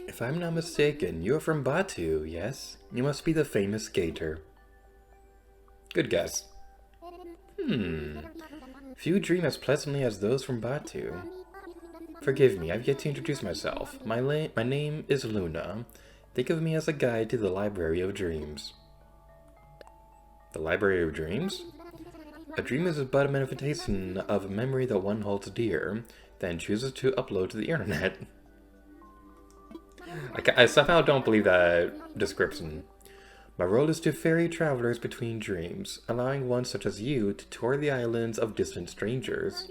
If I'm not mistaken, you're from Batu, yes? You must be the famous skater. Good guess. Few dream as pleasantly as those from Batu. Forgive me, I've yet to introduce myself. My name is Luna. Think of me as a guide to the Library of Dreams. The Library of Dreams? A dream is but a manifestation of a memory that one holds dear, then chooses to upload to the internet. I somehow don't believe that description. My role is to ferry travelers between dreams, allowing one such as you to tour the islands of distant strangers.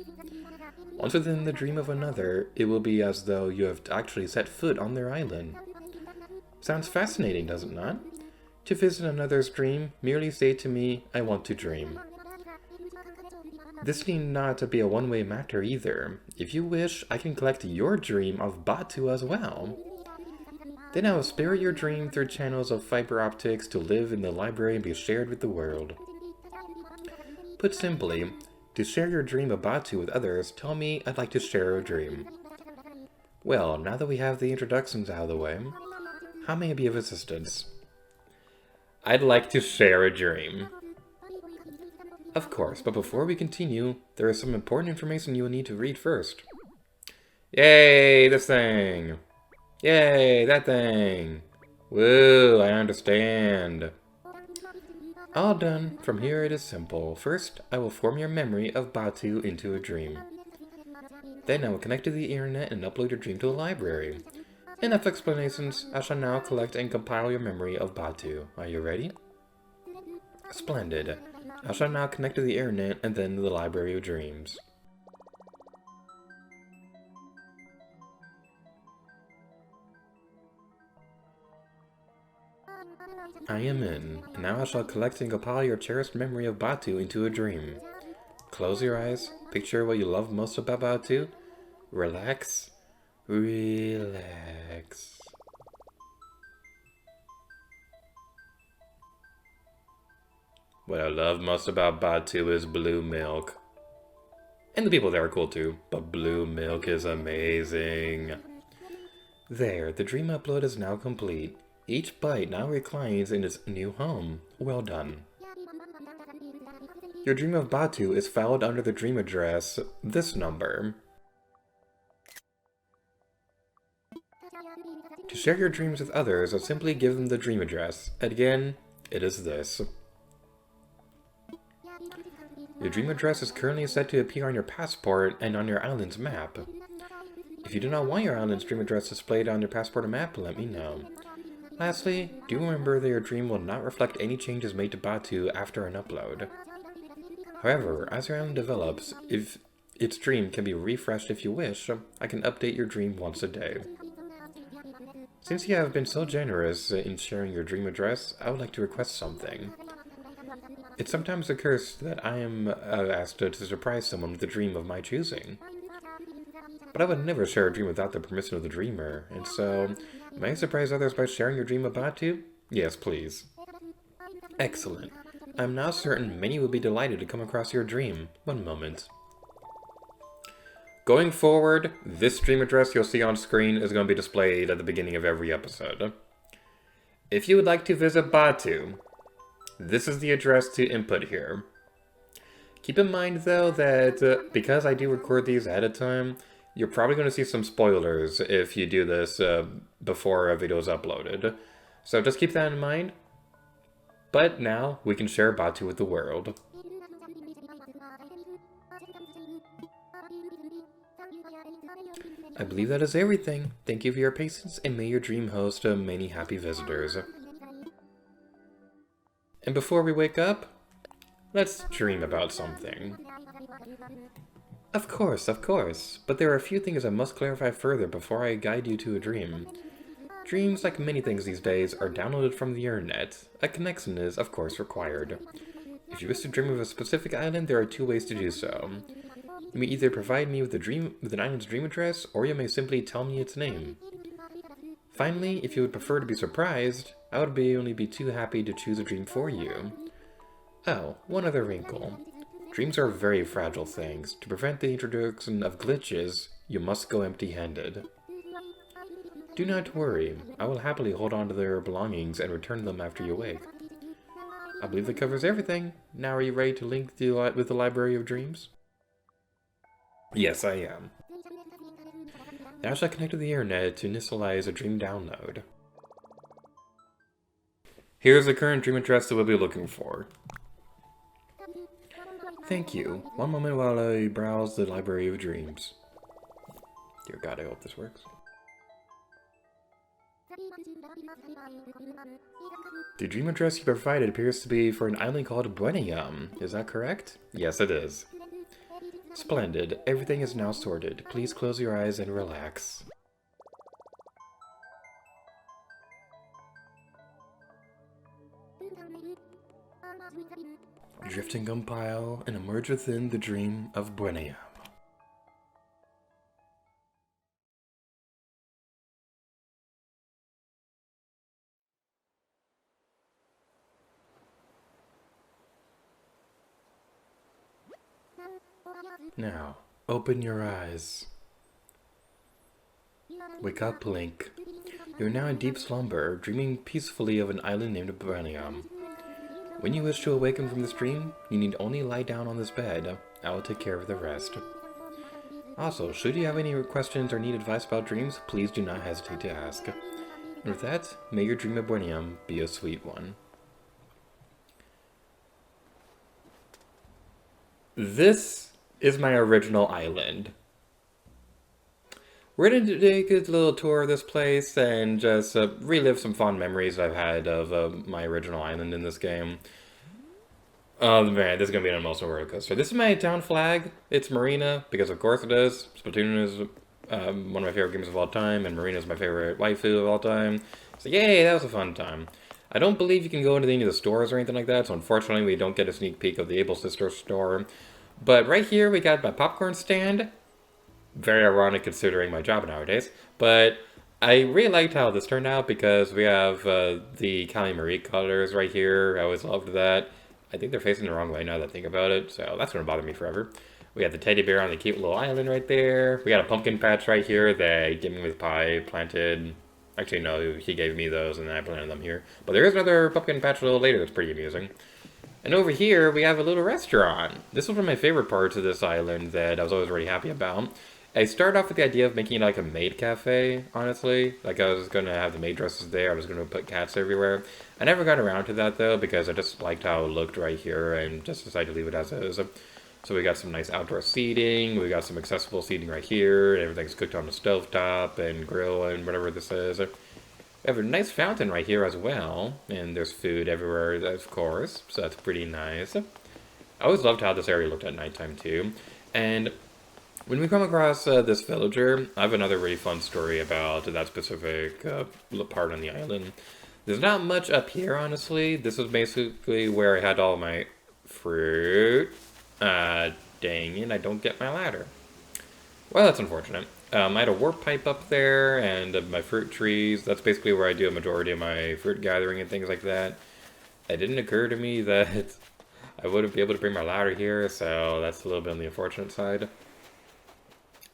Once within the dream of another, it will be as though you have actually set foot on their island. Sounds fascinating, does it not? To visit another's dream, merely say to me, I want to dream. This need not to be a one-way matter either. If you wish, I can collect your dream of Batu as well. Then I will spare your dream through channels of fiber optics to live in the library and be shared with the world. Put simply, to share your dream of Batu with others, tell me I'd like to share a dream. Well, now that we have the introductions out of the way, how may I be of assistance? I'd like to share a dream. Of course, but before we continue, there is some important information you will need to read first. Yay, this thing! Yay, that thing! Woo, I understand. All done. From here it is simple. First, I will form your memory of Batu into a dream. Then I will connect to the internet and upload your dream to the library. Enough explanations. I shall now collect and compile your memory of Batu. Are you ready? Splendid. I shall now connect to the internet and then to the Library of Dreams. I am in, and now I shall collect and compile your cherished memory of Batu into a dream. Close your eyes, picture what you love most about Batu, relax, relax. What I love most about Batu is blue milk. And the people there are cool too, but blue milk is amazing. There, the dream upload is now complete. Each bite now reclines in its new home. Well done. Your dream of Batu is filed under the dream address, this number. To share your dreams with others, I'll simply give them the dream address. Again, it is this. Your dream address is currently set to appear on your passport and on your island's map. If you do not want your island's dream address displayed on your passport or map, let me know. Lastly, do remember that your dream will not reflect any changes made to Batu after an upload. However, as your island develops, if its dream can be refreshed if you wish, I can update your dream once a day. Since you have been so generous in sharing your dream address, I would like to request something. It sometimes occurs that I am asked to surprise someone with a dream of my choosing. But I would never share a dream without the permission of the dreamer, and so, may I surprise others by sharing your dream of Batu? Yes, please. Excellent. I am now certain many will be delighted to come across your dream. One moment. Going forward, this dream address you'll see on screen is going to be displayed at the beginning of every episode. If you would like to visit Batu, this is the address to input here. Keep in mind, though, that because I do record these ahead of time, you're probably going to see some spoilers if you do this before a video is uploaded. So just keep that in mind. But now, we can share Batu with the world. I believe that is everything. Thank you for your patience, and may your dream host many happy visitors. And before we wake up, let's dream about something. Of course, but there are a few things I must clarify further before I guide you to a dream. Dreams, like many things these days, are downloaded from the internet. A connection is, of course, required. If you wish to dream of a specific island, there are two ways to do so. You may either provide me with an island's dream address, or you may simply tell me its name. Finally, if you would prefer to be surprised, I would only be too happy to choose a dream for you. Oh, one other wrinkle. Dreams are very fragile things. To prevent the introduction of glitches, you must go empty-handed. Do not worry. I will happily hold on to their belongings and return them after you wake. I believe that covers everything. Now are you ready to link with the Library of Dreams? Yes, I am. Now shall I connect to the internet to initialize a dream download. Here's the current dream address that we'll be looking for. Thank you. One moment while I browse the Library of Dreams. Dear God, I hope this works. The dream address you provided appears to be for an island called dreeeaaam. Is that correct? Yes, it is. Splendid. Everything is now sorted. Please close your eyes and relax. Drift and compile and emerge within the dream of dreeeaaam. Now, open your eyes. Wake up, Link. You are now in deep slumber, dreaming peacefully of an island named dreeeaaam. When you wish to awaken from this dream, you need only lie down on this bed. I will take care of the rest. Also, should you have any questions or need advice about dreams, please do not hesitate to ask. And with that, may your dream of dreeeaaam be a sweet one. This is my original island. We're going to take a little tour of this place and just relive some fond memories I've had of my original island in this game. Oh man, this is going to be an emotional roller coaster. This is my town flag. It's Marina, because of course it is. Splatoon is one of my favorite games of all time, and Marina is my favorite waifu of all time. So yay, that was a fun time. I don't believe you can go into any of the stores or anything like that, so unfortunately we don't get a sneak peek of the Able Sister store. But right here we got my popcorn stand. Very ironic considering my job nowadays. But I really liked how this turned out because we have the Kali Marie colors right here. I always loved that. I think they're facing the wrong way now that I think about it, so that's going to bother me forever. We have the teddy bear on the cute little island right there. We got a pumpkin patch right here that Gimme with Pie planted. Actually, no, he gave me those and then I planted them here. But there is another pumpkin patch a little later that's pretty amusing. And over here, we have a little restaurant. This was one of my favorite parts of this island that I was always really happy about. I started off with the idea of making it like a maid cafe, honestly. Like, I was going to have the maid dresses there. I was going to put cats everywhere. I never got around to that, though, because I just liked how it looked right here and just decided to leave it as is. So we got some nice outdoor seating. We got some accessible seating right here. Everything's cooked on the stovetop and grill and whatever this is. We have a nice fountain right here as well, and there's food everywhere, of course, so that's pretty nice. I always loved how this area looked at nighttime, too. And when we come across this villager, I have another really fun story about that specific part on the island. There's not much up here, honestly. This was basically where I had all my fruit. Dang it, I don't get my ladder. Well, that's unfortunate. I had a warp pipe up there, and my fruit trees. That's basically where I do a majority of my fruit gathering and things like that. It didn't occur to me that I wouldn't be able to bring my ladder here, so that's a little bit on the unfortunate side.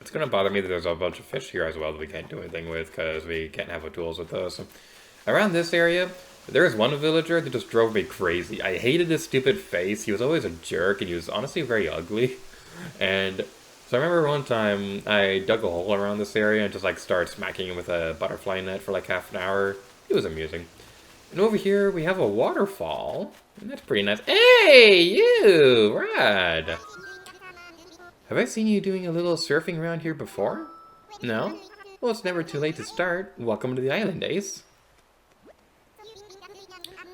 It's going to bother me that there's a bunch of fish here as well that we can't do anything with, because we can't have our tools with us. Around this area, there is one villager that just drove me crazy. I hated his stupid face. He was always a jerk, and he was honestly very ugly. And so I remember one time I dug a hole around this area and just like started smacking him with a butterfly net for like half an hour. It was amusing. And over here we have a waterfall. And that's pretty nice. Hey, you! Rad! Have I seen you doing a little surfing around here before? No? Well, it's never too late to start. Welcome to the island, Ace.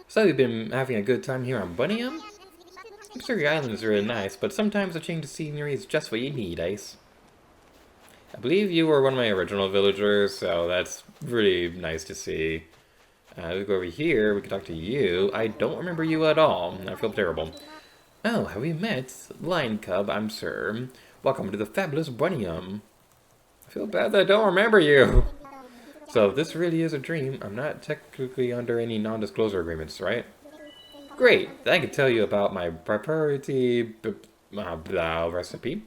So you've been having a good time here on dreeeaaam? I'm sure your island is really nice, but sometimes a change of scenery is just what you need, Ace. I believe you were one of my original villagers, so that's really nice to see. We go over here, we can talk to you. I don't remember you at all. I feel terrible. Oh, have we met? Lion Cub, I'm sir. Welcome to the fabulous dreeeaaam. I feel bad that I don't remember you. So if this really is a dream, I'm not technically under any non-disclosure agreements, right? Great, I can tell you about my proprietary recipe.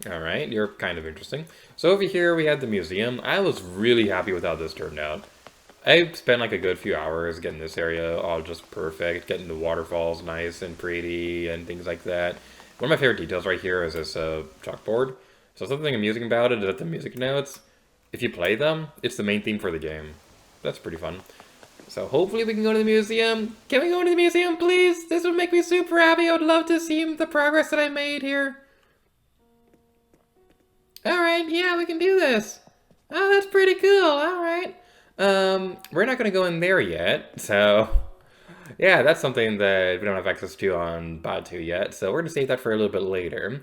Alright, you're kind of interesting. So over here we had the museum. I was really happy with how this turned out. I spent like a good few hours getting this area all just perfect, getting the waterfalls nice and pretty and things like that. One of my favorite details right here is this chalkboard. So something amusing about it is that the music notes, if you play them, it's the main theme for the game. That's pretty fun. So hopefully we can go to the museum. Can we go to the museum, please? This would make me super happy. I would love to see the progress that I made here. Alright, yeah, we can do this. Oh, that's pretty cool. Alright. We're not gonna go in there yet, so yeah, that's something that we don't have access to on Bot 2 yet, so we're gonna save that for a little bit later.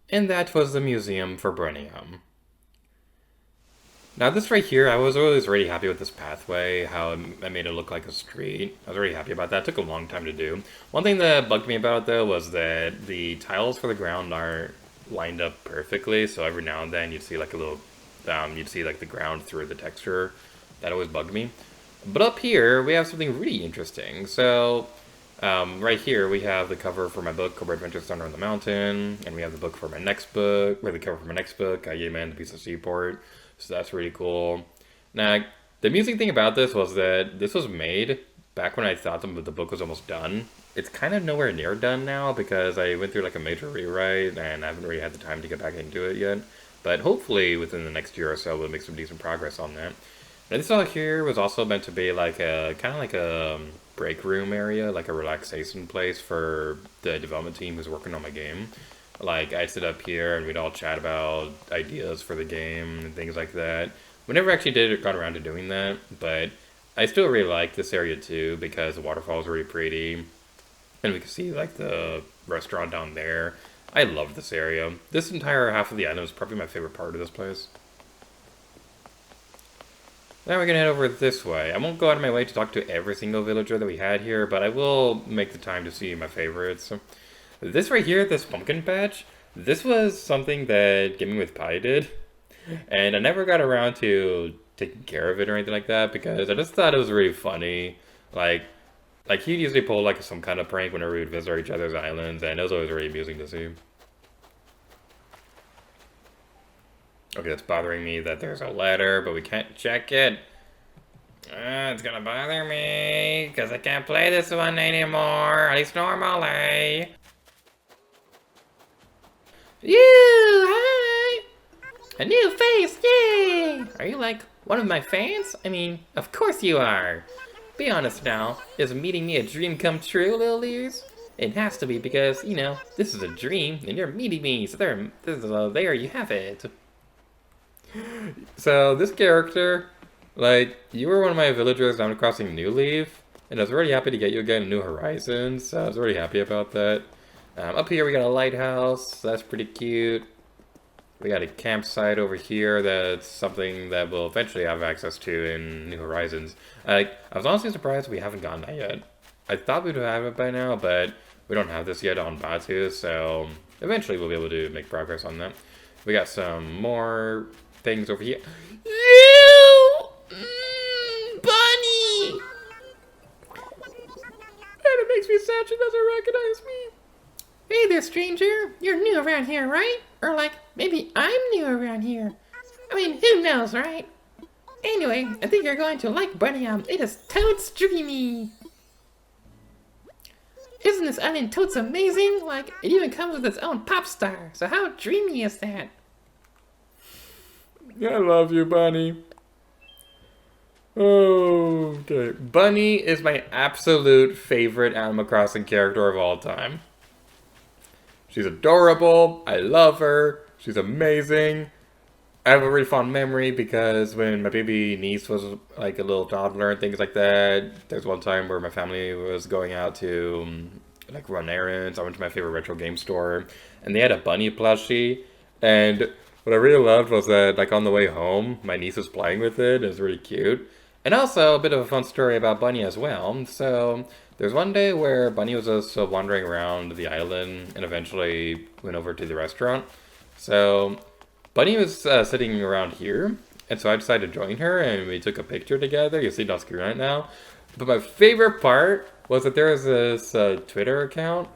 And that was the museum for dreeeaaam. Now this right here, I was always really happy with this pathway, how I made it look like a street. I was really happy about that. It took a long time to do. One thing that bugged me about it though was that the tiles for the ground aren't lined up perfectly, so every now and then you'd see like a little, you'd see like the ground through the texture. That always bugged me. But up here, we have something really interesting. So, right here, we have the cover for my book, Cobra Adventures Thunder on the Mountain, and we have the book for my next book, or the cover for my next book, Man, the Piece of Seaport. So that's really cool. Now, the amusing thing about this was that this was made back when I thought the book was almost done. It's kind of nowhere near done now because I went through like a major rewrite and I haven't really had the time to get back into it yet. But hopefully within the next year or so we'll make some decent progress on that. Now this out here was also meant to be like a kind of like a break room area, like a relaxation place for the development team who's working on my game. Like, I'd sit up here and we'd all chat about ideas for the game and things like that. We never actually got around to doing that, but I still really like this area too because the waterfalls are really pretty. And we can see, like, the restaurant down there. I love this area. This entire half of the island is probably my favorite part of this place. Now we're gonna head over this way. I won't go out of my way to talk to every single villager that we had here, but I will make the time to see my favorites. This right here, this pumpkin patch, this was something that Gaming with Pi did, and I never got around to taking care of it or anything like that because I just thought it was really funny. Like, he'd usually pull like some kind of prank whenever we would visit each other's islands, and it was always really amusing to see. Okay, it's bothering me that there's a letter, but we can't check it. It's gonna bother me, because I can't play this one anymore, at least normally. You, hi! A new face, yay! Are you like one of my fans? I mean, of course you are. Be honest now, is meeting me a dream come true, little ears? It has to be because, you know, this is a dream and you're meeting me, so there you have it. So this character, like, you were one of my villagers down crossing New Leaf, and I was really happy to get you again in New Horizons, so I was really happy about that. Up here we got a lighthouse, so that's pretty cute. We got a campsite over here that's something that we'll eventually have access to in New Horizons. I was honestly surprised we haven't gotten that yet. I thought we'd have it by now, but we don't have this yet on Batu, so eventually we'll be able to make progress on that. We got some more things over here. You! Bunny! And it makes me sad she doesn't recognize me. Hey there, stranger. You're new around here, right? Or like, maybe I'm new around here. I mean, who knows, right? Anyway, I think you're going to like dreeeaaam. It is totes dreamy. Isn't this island totes amazing? Like, it even comes with its own pop star. So how dreamy is that? I love you, Bunny. Okay. Bunny is my absolute favorite Animal Crossing character of all time. She's adorable. I love her. She's amazing. I have a really fond memory because when my baby niece was like a little toddler and things like that, there's one time where my family was going out to like run errands. I went to my favorite retro game store and they had a bunny plushie. And what I really loved was that like on the way home, my niece was playing with it. It was really cute. And also a bit of a fun story about Bunny as well. So there's one day where Bunny was just wandering around the island and eventually went over to the restaurant. So Bunny was sitting around here, and so I decided to join her, and we took a picture together. You see it on screen right now. But my favorite part was that there was this Twitter account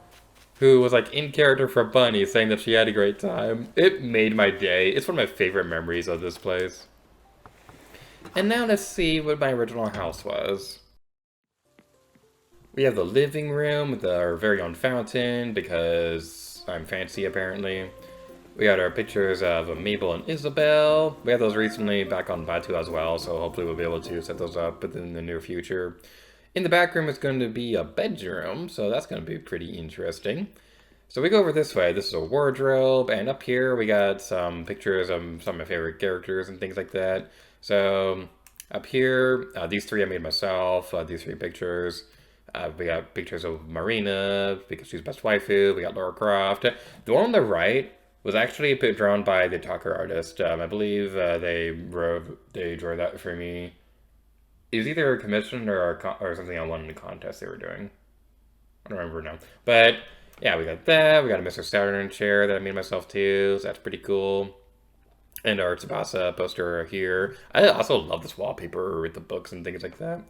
who was like in character for Bunny, saying that she had a great time. It made my day. It's one of my favorite memories of this place. And now let's see what my original house was. We have the living room with our very own fountain, because I'm fancy apparently. We got our pictures of Mabel and Isabel. We had those recently back on Batu as well, so hopefully we'll be able to set those up within the near future. In the back room is going to be a bedroom, so that's going to be pretty interesting. So we go over this way. This is a wardrobe, and up here we got some pictures of some of my favorite characters and things like that. So up here, these three I made myself, these three pictures. We got pictures of Marina, because she's best waifu. We got Lara Croft. The one on the right was actually drawn by the Talker artist. I believe they drew that for me. It was either a commission or something I won in the contest they were doing. I don't remember now. But yeah, we got that. We got a Mr. Saturn chair that I made myself too, so that's pretty cool. And our Tsubasa poster here. I also love this wallpaper with the books and things like that.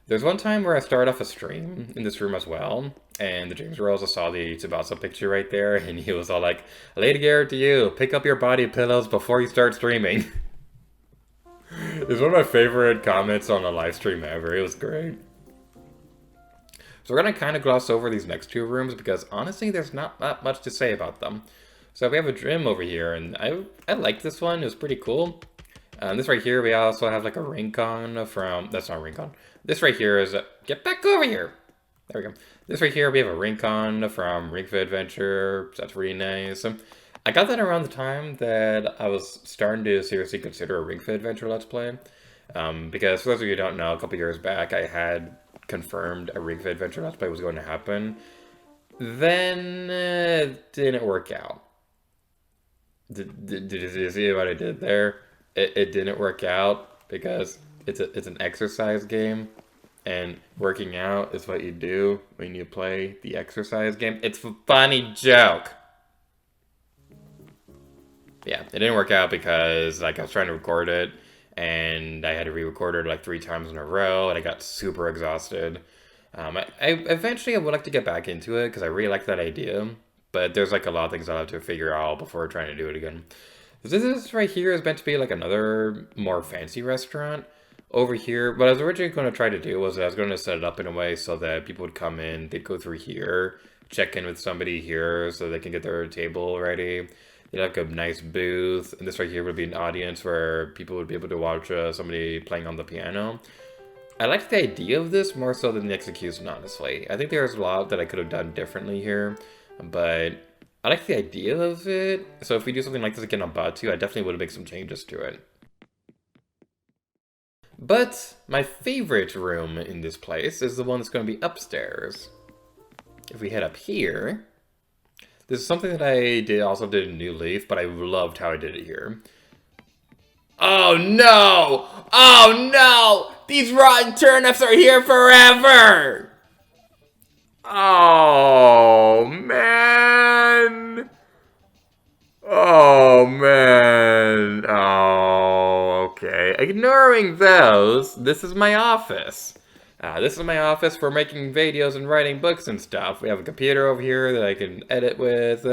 There's one time where I started off a stream in this room as well, and the James Rose saw the Tsubasa picture right there, and he was all like, Lady Garrett to you, pick up your body pillows before you start streaming. It's one of my favorite comments on a live stream ever. It was great. So we're going to kind of gloss over these next two rooms because honestly there's not that much to say about them. So we have a gym over here, and I like this one. It was pretty cool. This right here, we also have like a Rincon from... That's not a Rincon. This right here is... Get back over here! There we go. This right here, we have a Rincon from Ring Fit Adventure. So that's really nice. I got that around the time that I was starting to seriously consider a Ring Fit Adventure Let's Play. Because for those of you who don't know, a couple years back, I had confirmed a Ring Fit Adventure Let's Play was going to happen. Then it didn't work out. Did you see what I did there? It didn't work out because it's an exercise game, and working out is what you do when you play the exercise game. It's a funny joke. Yeah, it didn't work out because like I was trying to record it, and I had to re-record it like 3 times in a row, and I got super exhausted. I eventually would like to get back into it because I really like that idea, but there's like a lot of things I'll have to figure out before trying to do it again. This right here is meant to be like another more fancy restaurant over here. What I was originally going to try to do was I was going to set it up in a way so that people would come in, they'd go through here, check in with somebody here so they can get their table ready. They'd have like a nice booth, and this right here would be an audience where people would be able to watch somebody playing on the piano. I liked the idea of this more so than the execution, honestly. I think there's a lot that I could have done differently here, but I like the idea of it. So if we do something like this again on Batu, I definitely would make some changes to it. But my favorite room in this place is the one that's going to be upstairs. If we head up here, this is something that I also did in New Leaf, but I loved how I did it here. Oh no! Oh no! These rotten turnips are here forever! Oh man! Oh man! Oh, okay. Ignoring those, this is my office. This is my office for making videos and writing books and stuff. We have a computer over here that I can edit with.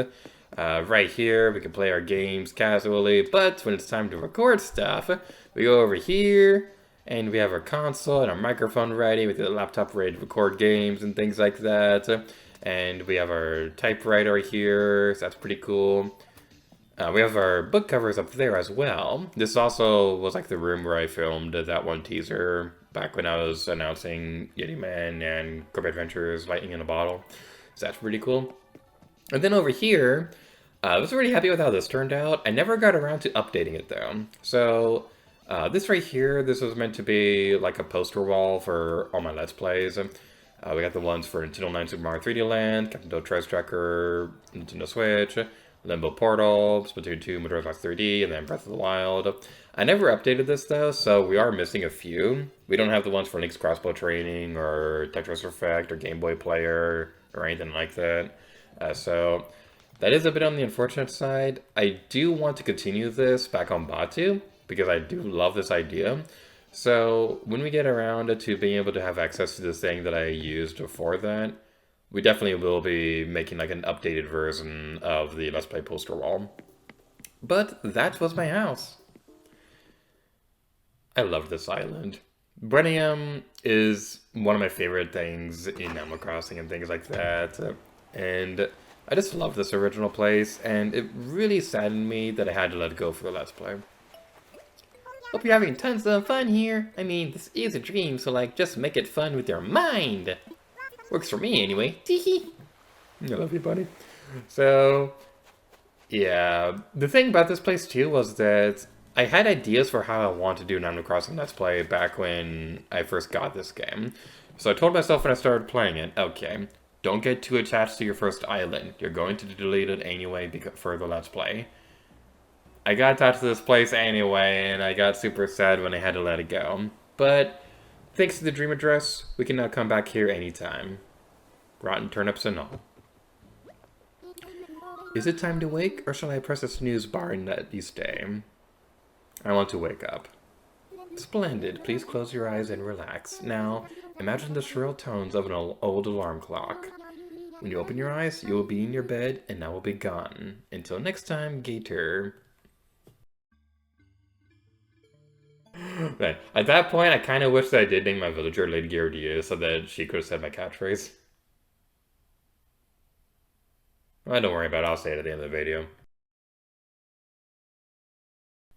Right here, we can play our games casually, but when it's time to record stuff, we go over here, and we have our console and our microphone ready with the laptop ready to record games and things like that. And we have our typewriter here, so that's pretty cool. We have our book covers up there as well. This also was like the room where I filmed that one teaser back when I was announcing Yeti Man and Corporate Adventures Lightning in a Bottle. So that's pretty cool. And then over here, I was really happy with how this turned out. I never got around to updating it though. So this right here, this was meant to be like a poster wall for all my Let's Plays. We got the ones for Nintendo 9 Super Mario 3D Land, Captain Toad Treasure Tracker, Nintendo Switch, Limbo Portal, Splatoon 2, Majora's Mask 3D, and then Breath of the Wild. I never updated this though, so we are missing a few. We don't have the ones for Link's Crossbow Training, or Tetris Effect, or Game Boy Player, or anything like that. So that is a bit on the unfortunate side. I do want to continue this back on Batu, because I do love this idea. So when we get around to being able to have access to this thing that I used for that, we definitely will be making like an updated version of the Let's Play poster wall. But that was my house. I love this island. dreeeaaam is one of my favorite things in Animal Crossing and things like that. And I just love this original place, and it really saddened me that I had to let it go for the Let's Play. Hope you're having tons of fun here. I mean, this is a dream, so like, just make it fun with your mind. Works for me anyway. Teehee. I love you, buddy. So, yeah. The thing about this place too was that I had ideas for how I want to do an Animal Crossing Let's Play back when I first got this game. So I told myself when I started playing it, okay, don't get too attached to your first island. You're going to delete it anyway for the Let's Play. I got attached to this place anyway, and I got super sad when I had to let it go. But thanks to the dream address, we can now come back here anytime. Rotten turnips and all. Is it time to wake, or shall I press the snooze bar and let you stay? I want to wake up. Splendid. Please close your eyes and relax. Now, imagine the shrill tones of an old alarm clock. When you open your eyes, you will be in your bed, and I will be gone. Until next time, Gator. At that point, I kind of wish that I did name my villager Lady Gyardia so that she could have said my catchphrase. Well, don't worry about it, I'll say it at the end of the video.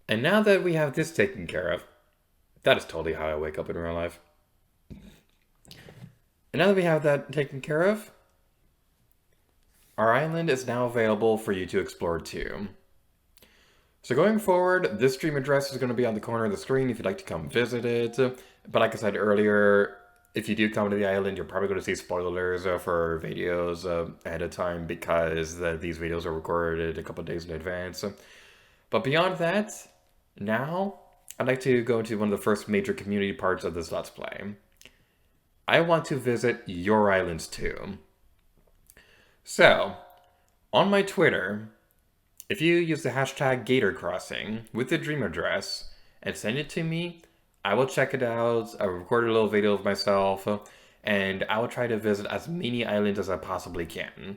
And now that we have this taken care of, that is totally how I wake up in real life. And now that we have that taken care of, our island is now available for you to explore too. So going forward, this stream address is going to be on the corner of the screen if you'd like to come visit it. But like I said earlier, if you do come to the island, you're probably going to see spoilers for videos ahead of time because these videos are recorded a couple of days in advance. But beyond that, now I'd like to go into one of the first major community parts of this Let's Play. I want to visit your islands too. So, on my Twitter, if you use the hashtag GatorCrossing with the dream address and send it to me, I will check it out. I'll record a little video of myself, and I will try to visit as many islands as I possibly can.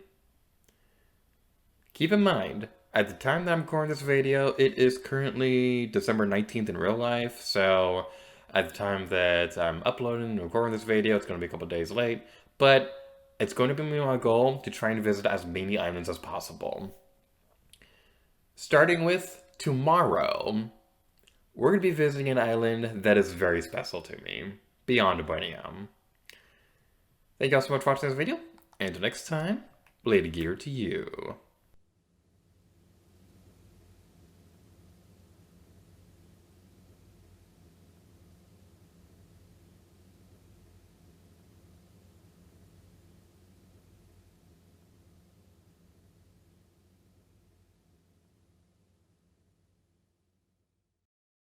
Keep in mind, at the time that I'm recording this video, it is currently December 19th in real life, so at the time that I'm uploading and recording this video, it's going to be a couple days late, but it's going to be my goal to try and visit as many islands as possible. Starting with tomorrow, we're going to be visiting an island that is very special to me, beyond dreeeaaam. Thank you all so much for watching this video, and until next time, Lady Gear to you.